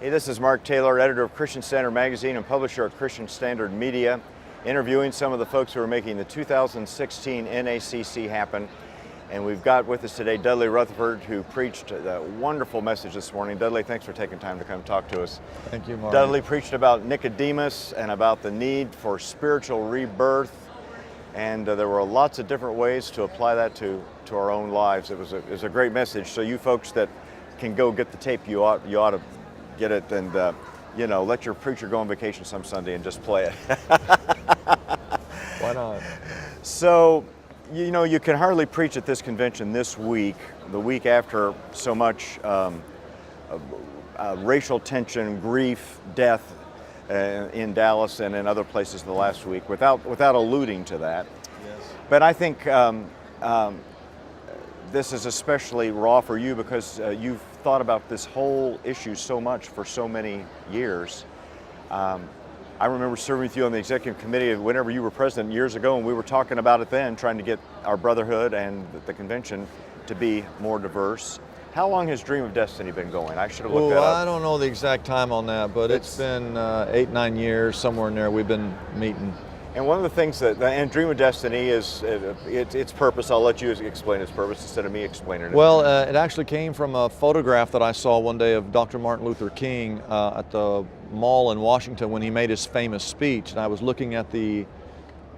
Hey, this is Mark Taylor, editor of Christian Standard Magazine and publisher of Christian Standard Media, interviewing some of the folks who are making the 2016 NACC happen. And we've got with us today Dudley Rutherford, who preached a wonderful message this morning. Dudley, thanks for taking time to come talk to us. Thank you, Mark. Dudley preached about Nicodemus and about the need for spiritual rebirth. And there were lots of different ways to apply that to our own lives. It was a great message. So you folks that can go get the tape, you ought to get it and let your preacher go on vacation some Sunday and just play it. Why not? So, you can hardly preach at this convention this week, the week after so much racial tension, grief, death in Dallas and in other places the last week, without alluding to that. Yes. But I think this is especially raw for you because you've thought about this whole issue so much for so many years. I remember serving with you on the executive committee whenever you were president years ago, and we were talking about it then, trying to get our brotherhood and the convention to be more diverse. How long has Dream of Destiny been going? I should have looked that up. I don't know the exact time on that, but it's been 8-9 years, somewhere in there, we've been meeting. And one of the things and Dream of Destiny is its purpose. I'll let you explain its purpose instead of me explaining it. Well, it actually came from a photograph that I saw one day of Dr. Martin Luther King at the mall in Washington when he made his famous speech. And I was looking at the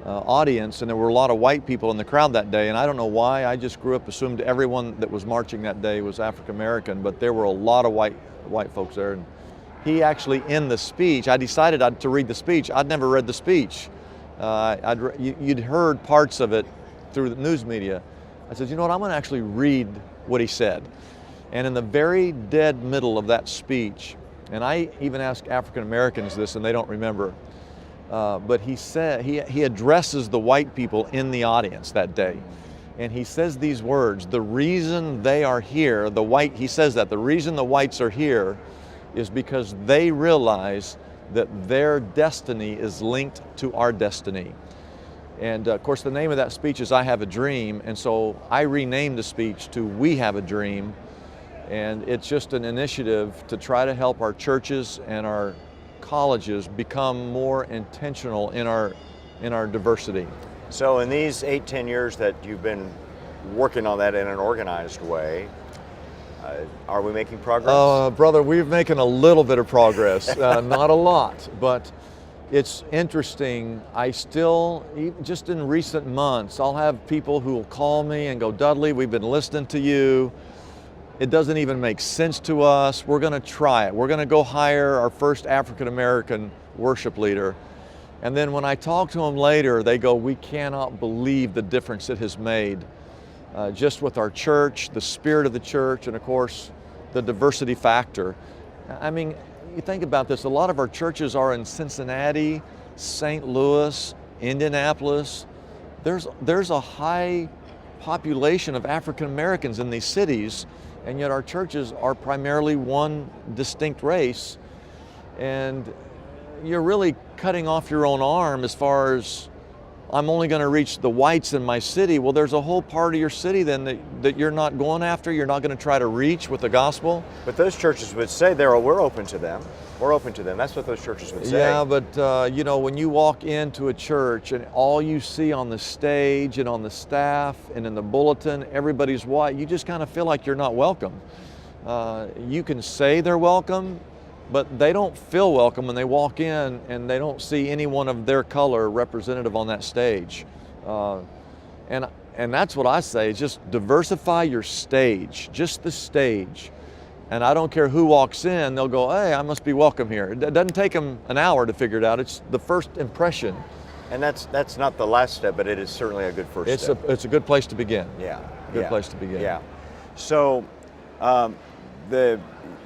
audience, and there were a lot of white people in the crowd that day. And I don't know why, I just grew up assumed everyone that was marching that day was African American, but there were a lot of white folks there. And he actually, in the speech, I decided to read the speech. I'd never read the speech. You'd heard parts of it through the news media. I said, you know what, I'm going to actually read what he said. And in the very dead middle of that speech, and I even ask African Americans this and they don't remember, but he said, he addresses the white people in the audience that day. And he says these words, the reason they are here, he says that the reason the whites are here is because they realize that their destiny is linked to our destiny. And of course the name of that speech is I Have a Dream, and so I renamed the speech to We Have a Dream, and it's just an initiative to try to help our churches and our colleges become more intentional in our diversity. So in these 8-10 years that you've been working on that in an organized way, are we making progress? Brother, we're making a little bit of progress, not a lot, but it's interesting. I still, just in recent months, I'll have people who will call me and go, Dudley, we've been listening to you. It doesn't even make sense to us. We're going to try it. We're going to go hire our first African American worship leader. And then when I talk to them later, they go, we cannot believe the difference it has made. Just with our church, the spirit of the church, and of course, the diversity factor. I mean, you think about this, a lot of our churches are in Cincinnati, St. Louis, Indianapolis. There's a high population of African Americans in these cities, and yet our churches are primarily one distinct race. And you're really cutting off your own arm as far as I'm only going to reach the whites in my city. Well, there's a whole part of your city then that you're not going after, you're not going to try to reach with the gospel. But those churches would say we're open to them. We're open to them. That's what those churches would say. Yeah, but when you walk into a church and all you see on the stage and on the staff and in the bulletin, everybody's white, you just kind of feel like you're not welcome. You can say they're welcome, but they don't feel welcome when they walk in and they don't see anyone of their color representative on that stage. And that's what I say, just diversify your stage, just the stage. And I don't care who walks in, they'll go, hey, I must be welcome here. It doesn't take them an hour to figure it out, it's the first impression. And that's not the last step, but it is certainly a good first step. It's a good place to begin. Yeah. Good place to begin. Yeah. So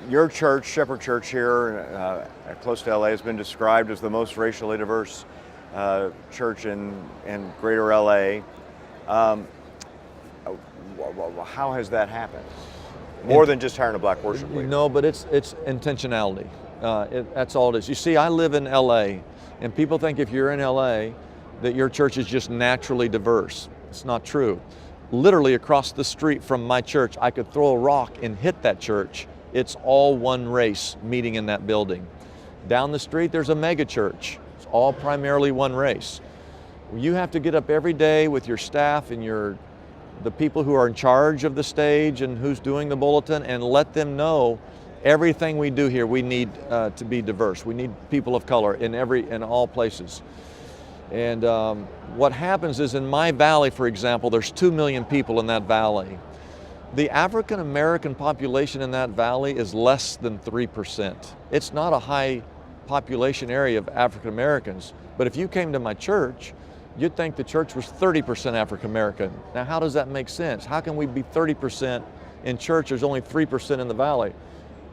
your church, Shepherd Church here, close to LA, has been described as the most racially diverse church in greater LA. How has that happened? More than just hiring a black worship leader. No, but it's intentionality. That's all it is. You see, I live in LA, and people think if you're in LA that your church is just naturally diverse. It's not true. Literally across the street from my church, I could throw a rock and hit that church, It's all one race meeting in that building. Down the street, there's a mega church. It's all primarily one race. You have to get up every day with your staff and the people who are in charge of the stage and who's doing the bulletin, and let them know everything we do here, we need to be diverse. We need people of color in all places. And what happens is, in my valley, for example, there's 2 million people in that valley. The African American population in that valley is less than 3%. It's not a high population area of African Americans, but if you came to my church, you'd think the church was 30% African American. Now, how does that make sense? How can we be 30% in church? There's only 3% in the valley.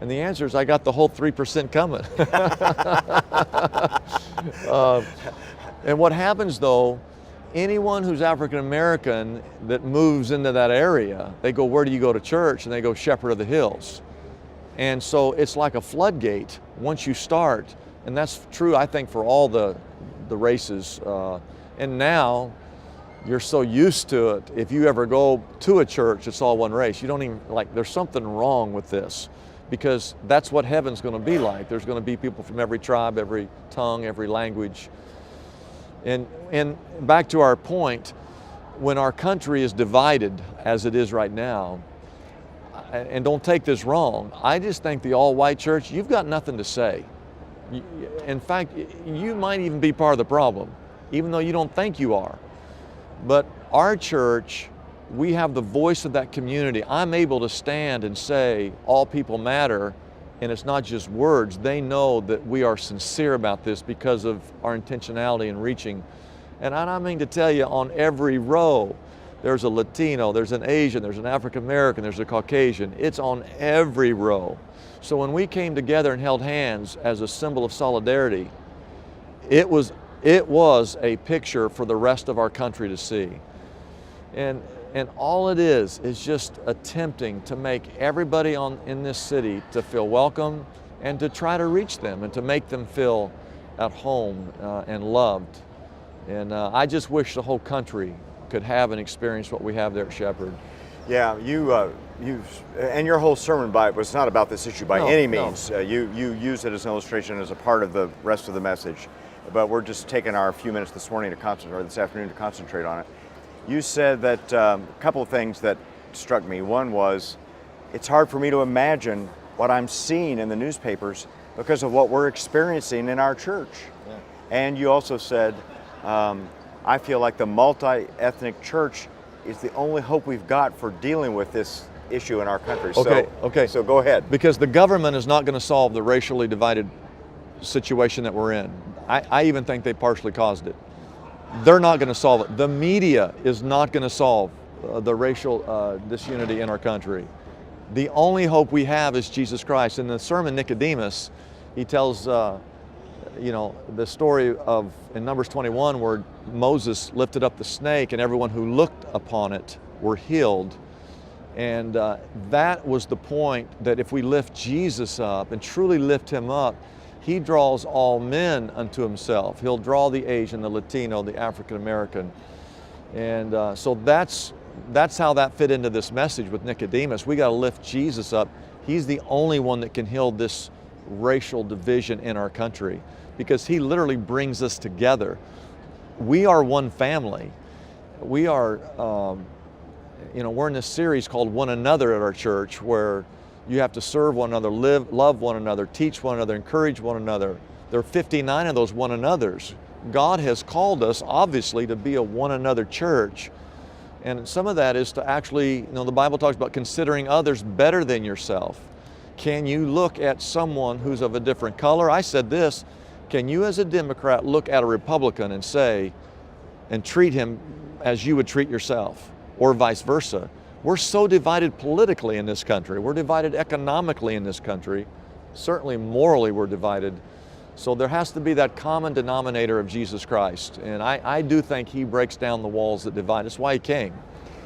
And the answer is, I got the whole 3% coming. And what happens though, anyone who's African American that moves into that area, they go, where do you go to church? And they go, Shepherd of the Hills. And so it's like a floodgate once you start. And that's true, I think, for all the races. And now you're so used to it. If you ever go to a church, it's all one race. You don't even, there's something wrong with this, because that's what heaven's going to be like. There's going to be people from every tribe, every tongue, every language. And back to our point, when our country is divided as it is right now, and don't take this wrong, I just think the all-white church, you've got nothing to say. In fact, you might even be part of the problem, even though you don't think you are. But our church, we have the voice of that community. I'm able to stand and say, all people matter, and it's not just words. They know that we are sincere about this because of our intentionality in reaching. And I mean to tell you, on every row, there's a Latino, there's an Asian, there's an African American, there's a Caucasian. It's on every row. So when we came together and held hands as a symbol of solidarity, it was a picture for the rest of our country to see. And all it is just attempting to make everybody in this city to feel welcome and to try to reach them and to make them feel at home and loved. And I just wish the whole country could have and experience what we have there at Shepherd. Yeah, you and your whole sermon was not about this issue by any means. No. You use it as an illustration as a part of the rest of the message, but we're just taking our few minutes this morning to concentrate, or this afternoon to concentrate on it. You said that a couple of things that struck me. One was, it's hard for me to imagine what I'm seeing in the newspapers because of what we're experiencing in our church. Yeah. And you also said, I feel like the multi-ethnic church is the only hope we've got for dealing with this issue in our country. Okay. So go ahead. Because the government is not going to solve the racially divided situation that we're in. I even think they partially caused it. They're not going to solve it. The media is not going to solve the racial disunity in our country. The only hope we have is Jesus Christ. In the sermon Nicodemus, he tells the story of, in Numbers 21, where Moses lifted up the snake and everyone who looked upon it were healed. And that was the point, that if we lift Jesus up and truly lift him up, he draws all men unto himself. He'll draw the Asian, the Latino, the African American. And so that's how that fit into this message with Nicodemus. We got to lift Jesus up. He's the only one that can heal this racial division in our country, because he literally brings us together. We are one family. We are, we're in this series called One Another at our church, where you have to serve one another, love one another, teach one another, encourage one another. There are 59 of those one another's. God has called us, obviously, to be a one another church. And some of that is to actually, the Bible talks about considering others better than yourself. Can you look at someone who's of a different color? I said this, can you as a Democrat look at a Republican and say, and treat him as you would treat yourself, or vice versa? We're so divided politically in this country. We're divided economically in this country. Certainly morally we're divided. So there has to be that common denominator of Jesus Christ. And I do think he breaks down the walls that divide. That's why he came.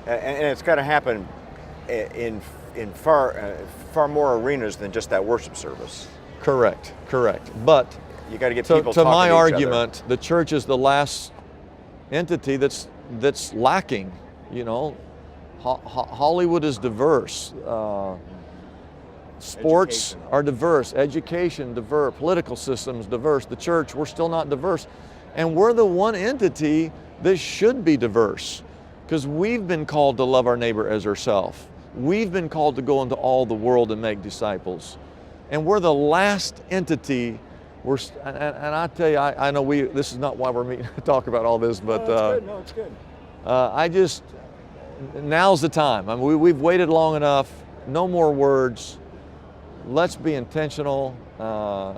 And it's got to happen in far more arenas than just that worship service. Correct. But you got to get people to talking my to each argument, other. the church is the last entity that's lacking. Hollywood is diverse. sports Education. are diverse, education diverse, political systems diverse, the church, we're still not diverse. And we're the one entity that should be diverse, because we've been called to love our neighbor as ourselves. We've been called to go into all the world and make disciples. And we're the last entity. And I tell you, I know this is not why we're meeting to talk about all this, but It's good. Now's the time. I mean, we've waited long enough. No more words. Let's be intentional. I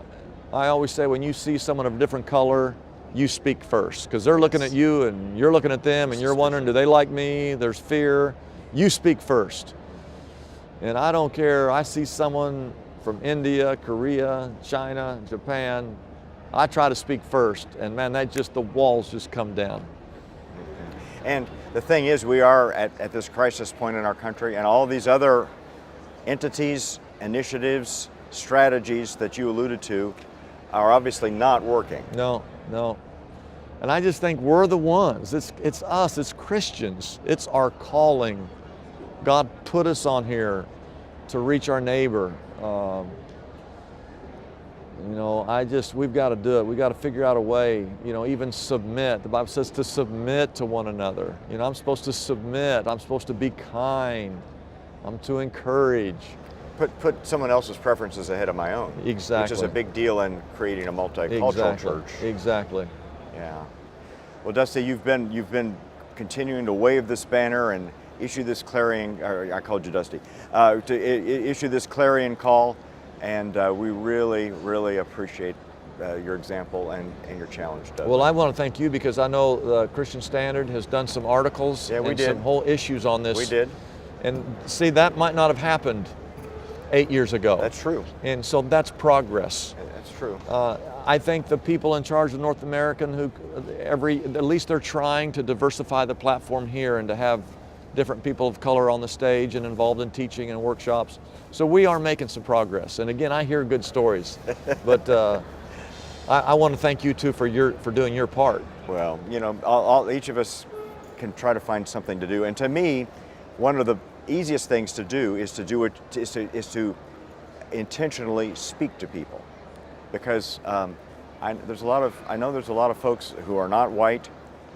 always say, when you see someone of a different color, you speak first, because they're looking at you and you're looking at them and you're wondering, do they like me? There's fear. You speak first. And I don't care. I see someone from India, Korea, China, Japan. I try to speak first, and man, the walls just come down. And the thing is, we are at this crisis point in our country, and all these other entities, initiatives, strategies that you alluded to are obviously not working. No. And I just think we're the ones. It's us, it's Christians. It's our calling. God put us on here to reach our neighbor. We've got to do it. We've got to figure out a way, even submit. The Bible says to submit to one another. I'm supposed to submit. I'm supposed to be kind. I'm to encourage. Put someone else's preferences ahead of my own. Exactly. Which is a big deal in creating a multicultural church. Exactly. Yeah. Well, Dusty, you've been continuing to wave this banner and issue this clarion. I called you Dusty. To issue this clarion call, and we really, really appreciate your example and your challenge, Dudley. Well, I want to thank you, because I know the Christian Standard has done some articles and some whole issues on this. We did. And see, that might not have happened 8 years ago. That's true. And so that's progress. That's true. I think the people in charge of North American, at least they're trying to diversify the platform here and to have different people of color on the stage and involved in teaching and workshops. So we are making some progress. And again, I hear good stories, but I want to thank you too for doing your part. Well, each of us can try to find something to do. And to me, one of the easiest things to do is to intentionally speak to people, because I know there's a lot of folks who are not white,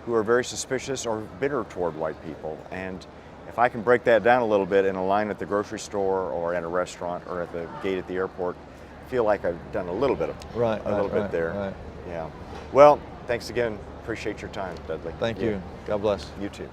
who are very suspicious or bitter toward white people. And if I can break that down a little bit in a line at the grocery store or at a restaurant or at the gate at the airport, I feel like I've done a little bit there. Right. Yeah. Well, thanks again. Appreciate your time, Dudley. Thank you. God bless. You too.